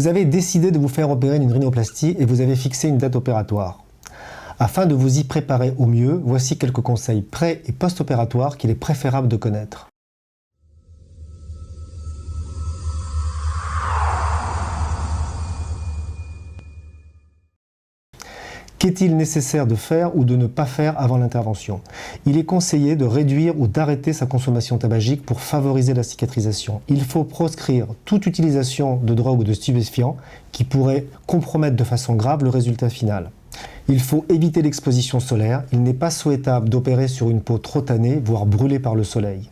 Vous avez décidé de vous faire opérer d'une rhinoplastie et vous avez fixé une date opératoire. Afin de vous y préparer au mieux, voici quelques conseils pré- et post-opératoires qu'il est préférable de connaître. Qu'est-il nécessaire de faire ou de ne pas faire avant l'intervention? Il est conseillé de réduire ou d'arrêter sa consommation tabagique pour favoriser la cicatrisation. Il faut proscrire toute utilisation de drogue ou de stupéfiants qui pourrait compromettre de façon grave le résultat final. Il faut éviter l'exposition solaire. Il n'est pas souhaitable d'opérer sur une peau trop tannée, voire brûlée par le soleil.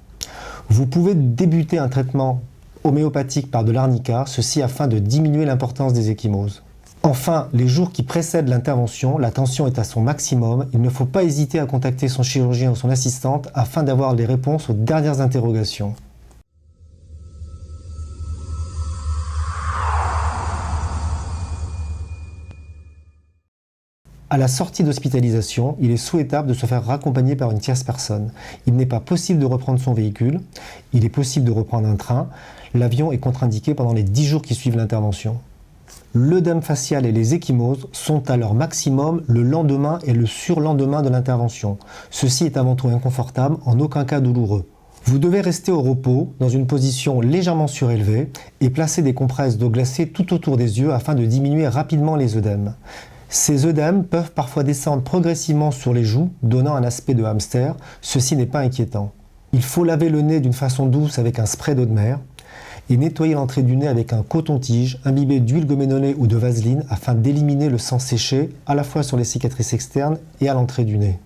Vous pouvez débuter un traitement homéopathique par de l'arnica, ceci afin de diminuer l'importance des ecchymoses. Enfin, les jours qui précèdent l'intervention, la tension est à son maximum. Il ne faut pas hésiter à contacter son chirurgien ou son assistante afin d'avoir les réponses aux dernières interrogations. À la sortie d'hospitalisation, il est souhaitable de se faire raccompagner par une tierce personne. Il n'est pas possible de reprendre son véhicule, il est possible de reprendre un train. L'avion est contre-indiqué pendant les 10 jours qui suivent l'intervention. L'œdème facial et les ecchymoses sont à leur maximum le lendemain et le surlendemain de l'intervention. Ceci est avant tout inconfortable, en aucun cas douloureux. Vous devez rester au repos, dans une position légèrement surélevée, et placer des compresses d'eau glacée tout autour des yeux afin de diminuer rapidement les œdèmes. Ces œdèmes peuvent parfois descendre progressivement sur les joues, donnant un aspect de hamster. Ceci n'est pas inquiétant. Il faut laver le nez d'une façon douce avec un spray d'eau de mer, et nettoyer l'entrée du nez avec un coton-tige imbibé d'huile goménolée ou de vaseline afin d'éliminer le sang séché à la fois sur les cicatrices externes et à l'entrée du nez.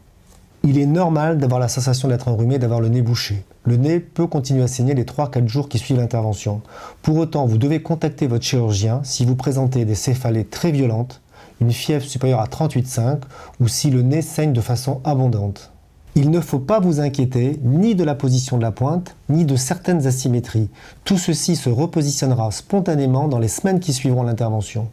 Il est normal d'avoir la sensation d'être enrhumé et d'avoir le nez bouché. Le nez peut continuer à saigner les 3-4 jours qui suivent l'intervention. Pour autant, vous devez contacter votre chirurgien si vous présentez des céphalées très violentes, une fièvre supérieure à 38,5 ou si le nez saigne de façon abondante. Il ne faut pas vous inquiéter ni de la position de la pointe, ni de certaines asymétries. Tout ceci se repositionnera spontanément dans les semaines qui suivront l'intervention.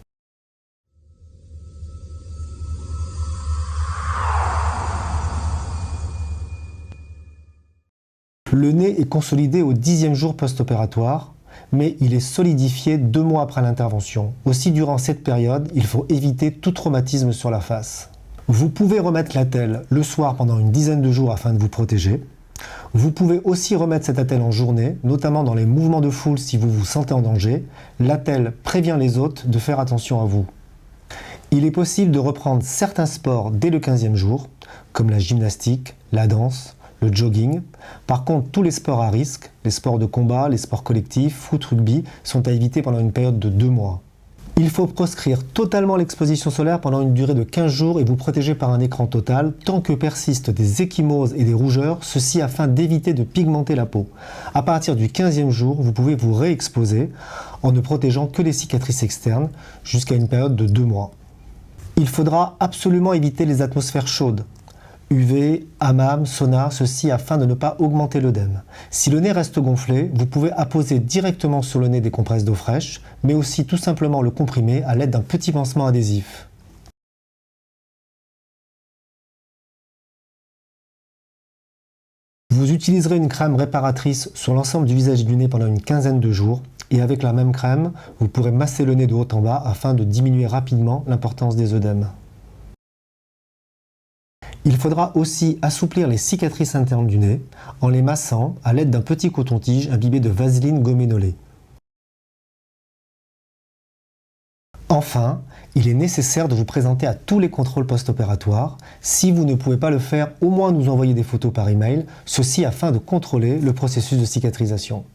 Le nez est consolidé au 10e jour post-opératoire, mais il est solidifié 2 mois après l'intervention. Aussi, durant cette période, il faut éviter tout traumatisme sur la face. Vous pouvez remettre l'attelle le soir pendant une dizaine de jours afin de vous protéger. Vous pouvez aussi remettre cette attelle en journée, notamment dans les mouvements de foule si vous vous sentez en danger. L'attelle prévient les hôtes de faire attention à vous. Il est possible de reprendre certains sports dès le 15e jour, comme la gymnastique, la danse, le jogging. Par contre, tous les sports à risque, les sports de combat, les sports collectifs, foot, rugby, sont à éviter pendant une période de 2 mois. Il faut proscrire totalement l'exposition solaire pendant une durée de 15 jours et vous protéger par un écran total tant que persistent des ecchymoses et des rougeurs, ceci afin d'éviter de pigmenter la peau. À partir du 15e jour, vous pouvez vous réexposer en ne protégeant que les cicatrices externes jusqu'à une période de 2 mois. Il faudra absolument éviter les atmosphères chaudes. UV, hammam, sauna, ceci afin de ne pas augmenter l'œdème. Si le nez reste gonflé, vous pouvez apposer directement sur le nez des compresses d'eau fraîche, mais aussi tout simplement le comprimer à l'aide d'un petit pansement adhésif. Vous utiliserez une crème réparatrice sur l'ensemble du visage et du nez pendant une quinzaine de jours, et avec la même crème, vous pourrez masser le nez de haut en bas afin de diminuer rapidement l'importance des œdèmes. Il faudra aussi assouplir les cicatrices internes du nez en les massant à l'aide d'un petit coton-tige imbibé de vaseline goménolée. Enfin, il est nécessaire de vous présenter à tous les contrôles post-opératoires. Si vous ne pouvez pas le faire, au moins nous envoyer des photos par email, ceci afin de contrôler le processus de cicatrisation.